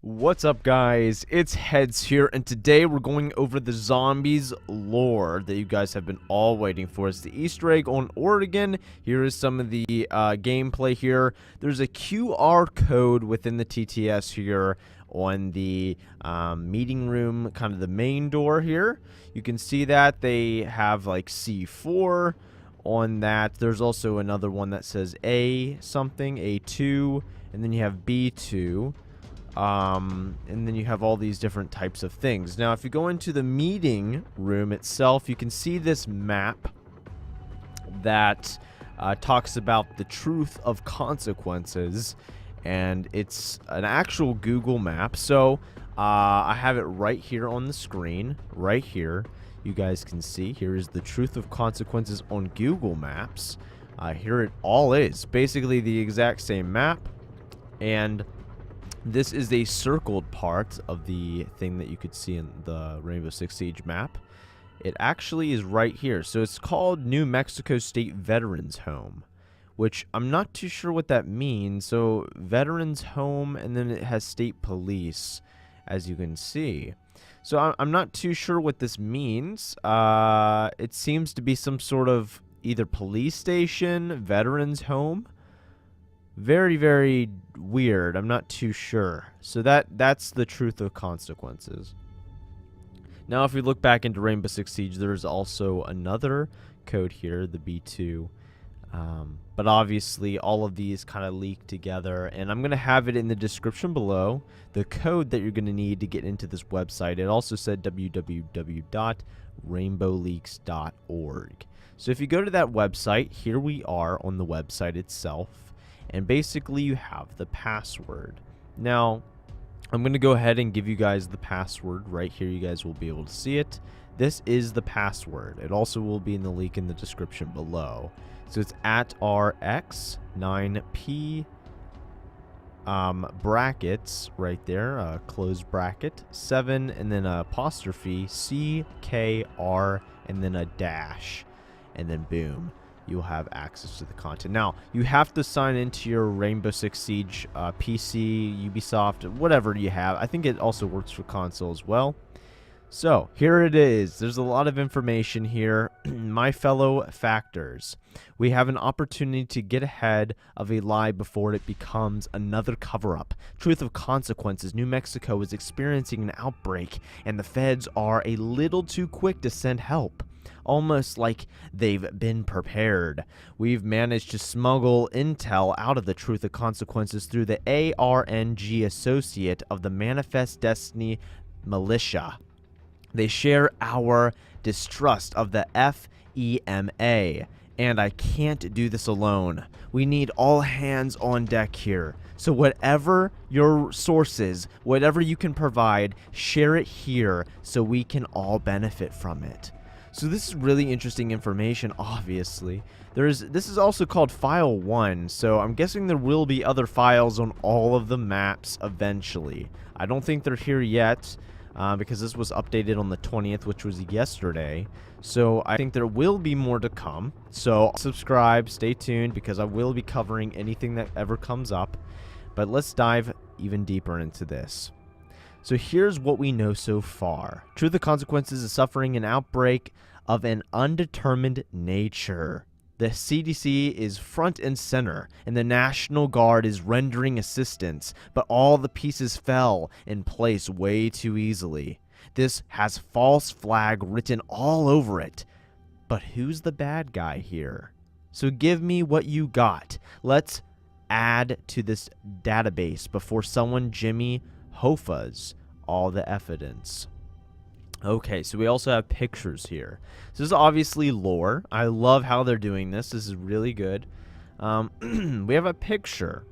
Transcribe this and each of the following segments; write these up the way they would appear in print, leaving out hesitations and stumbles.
What's up, guys? It's HeAdz here, and today we're going over the zombies lore that you guys have been all waiting for. It's the Easter egg on Oregon. Here is some of the gameplay here. There's a QR code within the TTS here on the meeting room, kind of the main door here. You can see that they have like C4 on that. There's also another one that says A something, A2, and then you have B2. And then you have all these different types of things. Now, if you go into the meeting room itself, you can see this map that talks about the truth of consequences, and it's an actual Google map. So I have it right here on the screen, right here. You guys can see here is the truth of consequences on Google Maps. Here it all is, basically the exact same map, and this is a circled part of the thing that you could see in the Rainbow Six Siege map. It actually is right here. So it's called New Mexico State Veterans Home, which I'm not too sure what that means. So Veterans Home, and then it has State Police, as you can see. So I'm not too sure what this means. It seems to be some sort of either police station, veterans home. Very, very weird. I'm not too sure. So that's the truth of consequences. Now, if we look back into Rainbow Six Siege, there's also another code here, the B2. But obviously, all of these kind of leak together. And I'm going to have it in the description below, the code that you're going to need to get into this website. It also said www.rainbowleaks.org. So if you go to that website, here we are on the website itself. And basically, you have the password. Now, I'm going to go ahead and give you guys the password right here. You guys will be able to see it. This is the password. It also will be in the link in the description below. So it's at RX9P brackets right there, close bracket, 7, and then apostrophe CKR, and then a dash, and then boom. You'll have access to the content. Now, you have to sign into your Rainbow Six Siege PC, Ubisoft, whatever you have. I think it also works for console as well. So, here it is. There's a lot of information here. My fellow factors, we have an opportunity to get ahead of a lie before it becomes another cover-up. Truth of consequences. New Mexico is experiencing an outbreak, and the feds are a little too quick to send help. Almost like they've been prepared. We've managed to smuggle intel out of the truth of consequences through the ARNG associate of the Manifest Destiny militia. They share our distrust of the FEMA, and I can't do this alone. We need all hands on deck here. So whatever your sources, whatever you can provide, share it here so we can all benefit from it. So this is really interesting information, obviously. This is also called File 1, so I'm guessing there will be other files on all of the maps eventually. I don't think they're here yet, because this was updated on the 20th, which was yesterday. So I think there will be more to come. So subscribe, stay tuned, because I will be covering anything that ever comes up. But let's dive even deeper into this. So here's what we know so far. Truth of consequences is suffering an outbreak of an undetermined nature. The CDC is front and center, and the National Guard is rendering assistance, but all the pieces fell in place way too easily. This has false flag written all over it. But who's the bad guy here? So give me what you got. Let's add to this database before someone Jimmy Hoffa's all the evidence. Okay, so we also have pictures here. So this is obviously lore. I love how they're doing this. This is really good. We have a picture.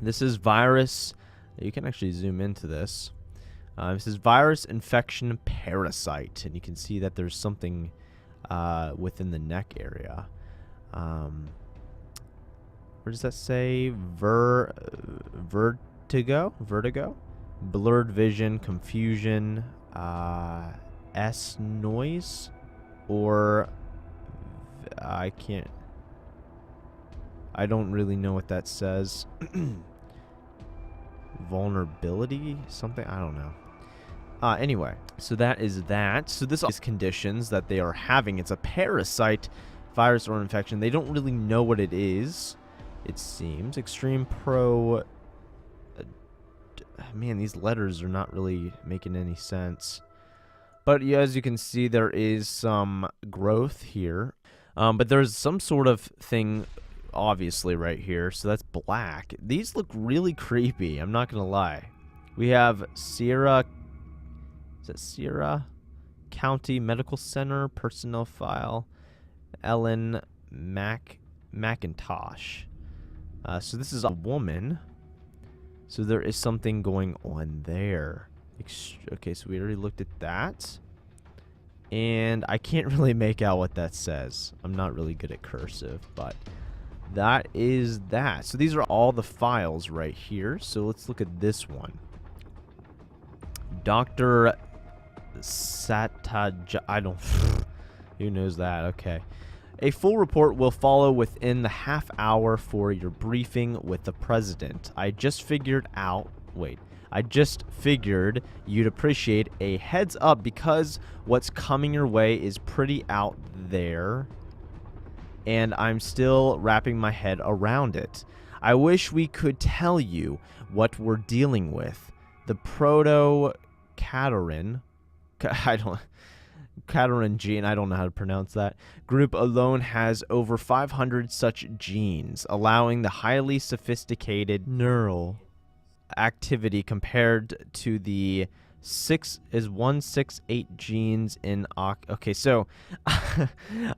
This is virus. You can actually zoom into this. This is virus infection parasite, and you can see that there's something within the neck area. Where does that say? Vertigo? Blurred vision, confusion, S noise, or I don't really know what that says. vulnerability, something, I don't know. Anyway, so that is that. So this is conditions that they are having. It's a parasite, virus, or infection. They don't really know what it is, it seems. Extreme Pro... man, these letters are not really making any sense. But yeah, as you can see, there is some growth here. But there's some sort of thing, obviously, right here. So that's black. These look really creepy, I'm not going to lie. We have Sierra... is that Sierra County Medical Center personnel file? Ellen McIntosh. So this is a woman. So there is something going on there. Okay, so we already looked at that. And I can't really make out what that says. I'm not really good at cursive, but that is that. So these are all the files right here. So let's look at this one. Dr. Sataj... I don't... who knows that? Okay. A full report will follow within the half hour for your briefing with the president. I just figured you'd appreciate a heads up because what's coming your way is pretty out there, and I'm still wrapping my head around it. I wish we could tell you what we're dealing with. The Caterin gene, I don't know how to pronounce that, group alone has over 500 such genes, allowing the highly sophisticated neural activity compared to the 168 genes in okay, so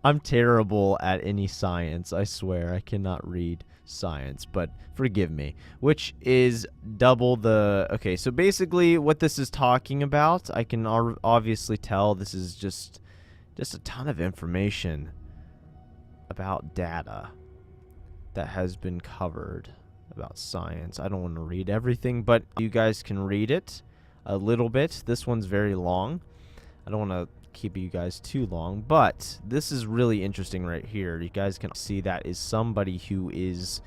I'm terrible at any science, I swear. I cannot read science, but forgive me. Which is double the... okay, so basically what this is talking about, I can obviously tell this is just a ton of information about data that has been covered about science. I don't want to read everything, but you guys can read it a little bit. This one's very long. I don't want to keep you guys too long, but this is really interesting right here. You guys can see that is somebody who is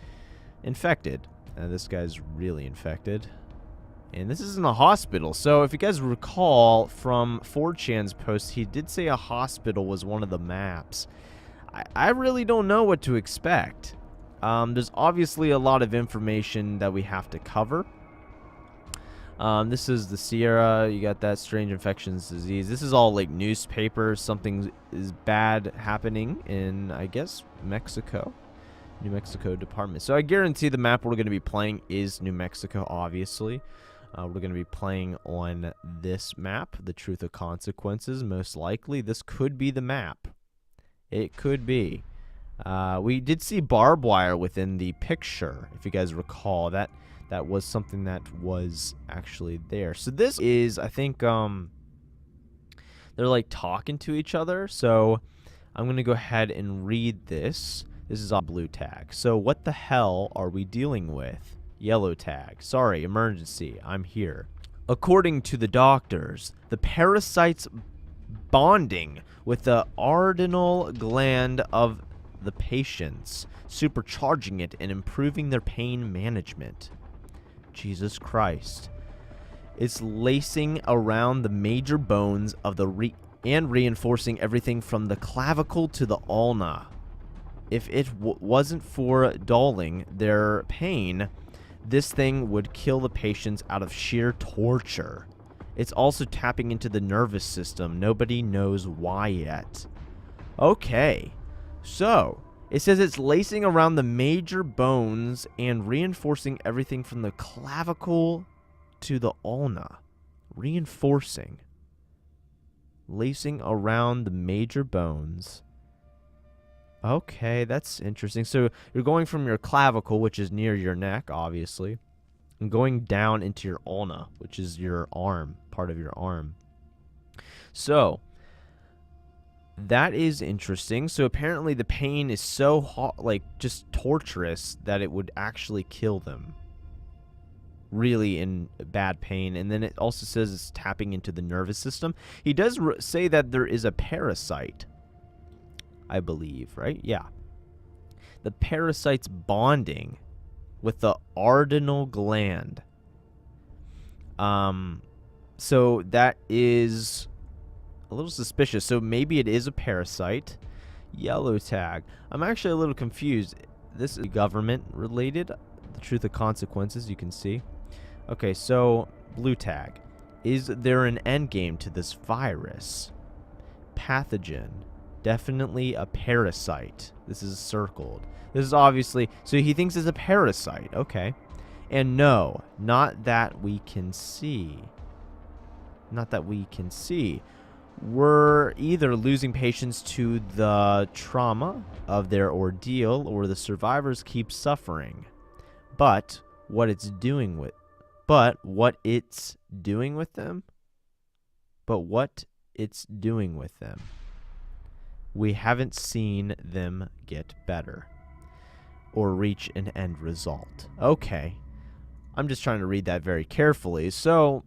infected. This guy's really infected. And this is in a hospital. So if you guys recall from 4chan's post, he did say a hospital was one of the maps. I really don't know what to expect. There's obviously a lot of information that we have to cover. This is the Sierra. You got that strange infections disease. This is all like newspapers. Something is bad happening in, I guess, Mexico. New Mexico department. So I guarantee the map we're going to be playing is New Mexico, obviously. We're going to be playing on this map, the Truth of Consequences, most likely. This could be the map. It could be. We did see barbed wire within the picture, if you guys recall. That was something that was actually there. So this is, I think, they're like talking to each other. So I'm going to go ahead and read this. This is on blue tag. So what the hell are we dealing with? Yellow tag. Sorry, emergency. I'm here. According to the doctors, the parasite's bonding with the adrenal gland of the patients, supercharging it and improving their pain management. Jesus Christ. It's lacing around the major bones of the and reinforcing everything from the clavicle to the ulna. If it wasn't for dulling their pain, this thing would kill the patients out of sheer torture. It's also tapping into the nervous system. Nobody knows why yet. Okay. So, it says it's lacing around the major bones and reinforcing everything from the clavicle to the ulna. Reinforcing. Lacing around the major bones. Okay, that's interesting. So you're going from your clavicle, which is near your neck, obviously, and going down into your ulna, which is your arm, part of your arm. So that is interesting. So apparently the pain is so hot, like just torturous, that it would actually kill them. Really in bad pain. And then it also says it's tapping into the nervous system. He does say that there is a parasite, I believe, right? Yeah. The parasite's bonding with the adrenal gland. So that is a little suspicious. So maybe it is a parasite. Yellow tag. I'm actually a little confused. This is government related. The truth of consequences, you can see. Okay, so blue tag. Is there an end game to this virus? Pathogen. Definitely a parasite. This is circled. This is obviously... So he thinks it's a parasite. Okay. And no, not that we can see. Not that we can see. We're either losing patients to the trauma of their ordeal, or the survivors keep suffering. But what it's doing with them, we haven't seen them get better or reach an end result. Okay. I'm just trying to read that very carefully. So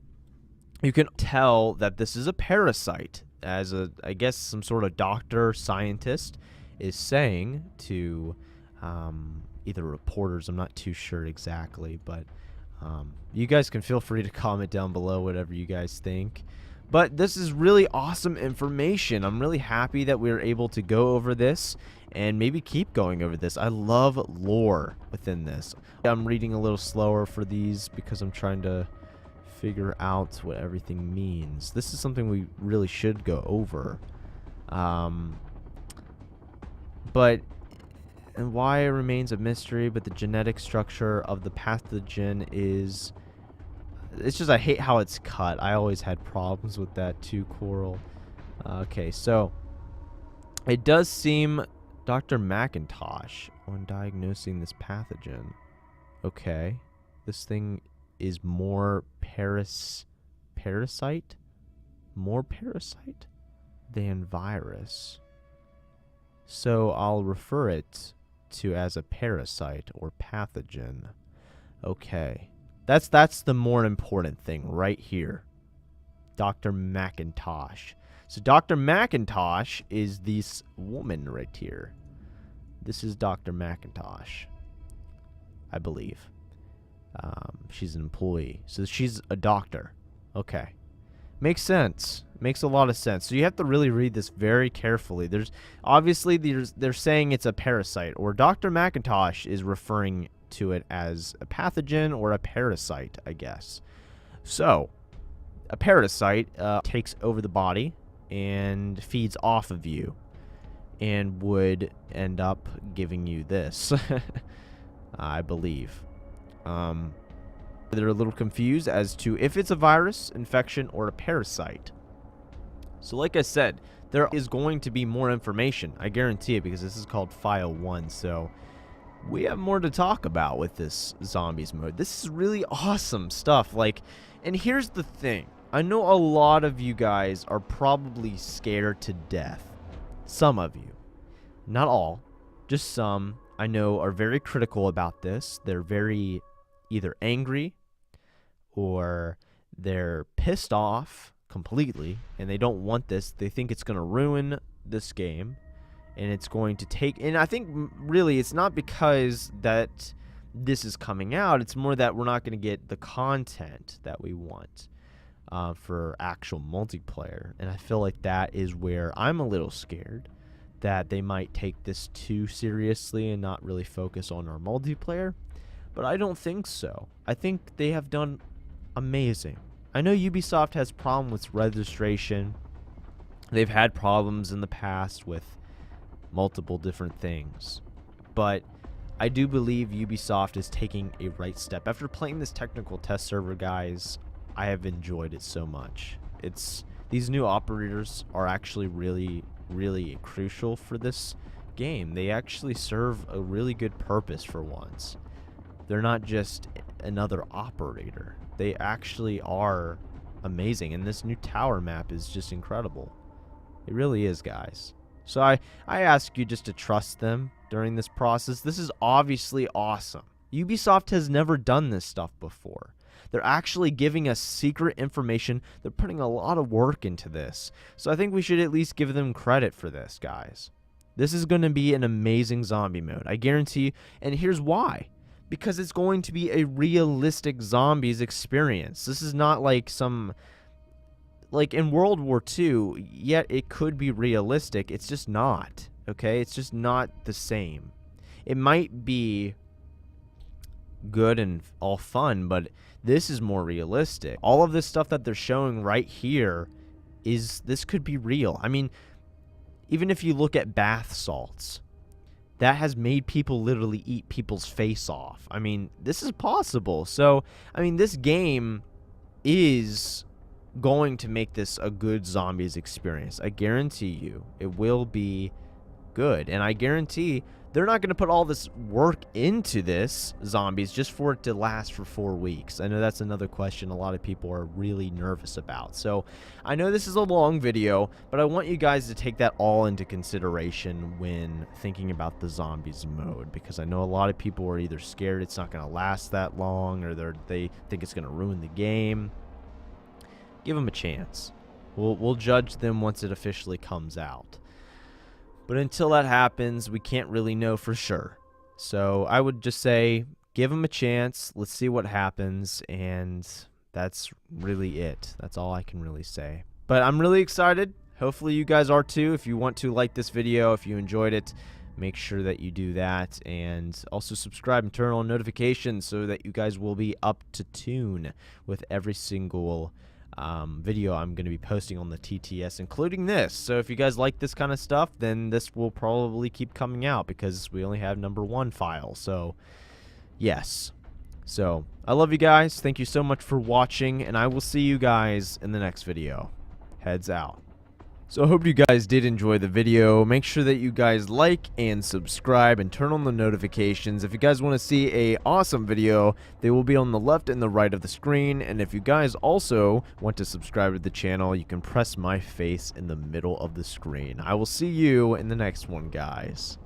you can tell that this is a parasite, as I guess some sort of doctor, scientist is saying to either reporters. I'm not too sure exactly, but you guys can feel free to comment down below whatever you guys think. But this is really awesome information. I'm really happy that we were able to go over this and maybe keep going over this. I love lore within this. I'm reading a little slower for these because I'm trying to figure out what everything means. This is something we really should go over. And why it remains a mystery, but the genetic structure of the pathogen is... It's just I hate how it's cut. I always had problems with that too, Coral. Okay, so it does seem Dr. McIntosh on diagnosing this pathogen. Okay, this thing is more parasite? More parasite than virus. So I'll refer it to as a parasite or pathogen. Okay. That's the more important thing right here. Dr. McIntosh. So Dr. McIntosh is this woman right here. This is Dr. McIntosh, I believe. She's an employee. So she's a doctor. Okay. Makes sense. Makes a lot of sense. So you have to really read this very carefully. They're saying it's a parasite, or Dr. McIntosh is referring to it as a pathogen or a parasite, I guess. So a parasite takes over the body and feeds off of you and would end up giving you this. I believe. They're a little confused as to if it's a virus, infection, or a parasite. So like I said, there is going to be more information. I guarantee it, because this is called File 1. So we have more to talk about with this zombies mode. This is really awesome stuff. Like, and here's the thing. I know a lot of you guys are probably scared to death. Some of you. Not all. Just some, I know, are very critical about this. They're very either angry or they're pissed off completely, and they don't want this. They think it's going to ruin this game. And it's going to take... And I think, really, it's not because that this is coming out. It's more that we're not going to get the content that we want for actual multiplayer. And I feel like that is where I'm a little scared that they might take this too seriously and not really focus on our multiplayer. But I don't think so. I think they have done amazing. I know Ubisoft has problems with registration. They've had problems in the past with multiple different things, but I do believe Ubisoft is taking a right step. After playing this technical test server, guys, I have enjoyed it so much. These new operators are actually really, really crucial for this game. They actually serve a really good purpose for once. They're not just another operator. They actually are amazing, and this new tower map is just incredible. It really is, guys. So I ask you just to trust them during this process. This is obviously awesome. Ubisoft has never done this stuff before. They're actually giving us secret information. They're putting a lot of work into this. So I think we should at least give them credit for this, guys. This is going to be an amazing zombie mode. I guarantee you. And here's why. because it's going to be a realistic zombies experience. This is not like some, like in World War II, yet it could be realistic. It's just not, okay? It's just not the same. It might be good and all fun, but this is more realistic. All of this stuff that they're showing right here this could be real. I mean, even if you look at bath salts, that has made people literally eat people's face off. I mean, this is possible. So, I mean, this game is going to make this a good zombies experience. I guarantee you it will be good. And I guarantee they're not going to put all this work into this zombies just for it to last for 4 weeks. I know that's another question a lot of people are really nervous about. So I know this is a long video, but I want you guys to take that all into consideration when thinking about the zombies mode, because I know a lot of people are either scared it's not going to last that long, or they think it's going to ruin the game. Give them a chance. We'll judge them once it officially comes out. But until that happens, we can't really know for sure. So I would just say, give them a chance. Let's see what happens. And that's really it. That's all I can really say. But I'm really excited. Hopefully you guys are too. If you want to like this video, if you enjoyed it, make sure that you do that. And also subscribe and turn on notifications so that you guys will be up to tune with every single video I'm going to be posting on the TTS, including this. So if you guys like this kind of stuff, then this will probably keep coming out because we only have #1 file. So yes. So I love you guys. Thank you so much for watching, and I will see you guys in the next video. Heads out. So I hope you guys did enjoy the video. Make sure that you guys like and subscribe and turn on the notifications. If you guys want to see a awesome video, they will be on the left and the right of the screen. And if you guys also want to subscribe to the channel, you can press my face in the middle of the screen. I will see you in the next one, guys.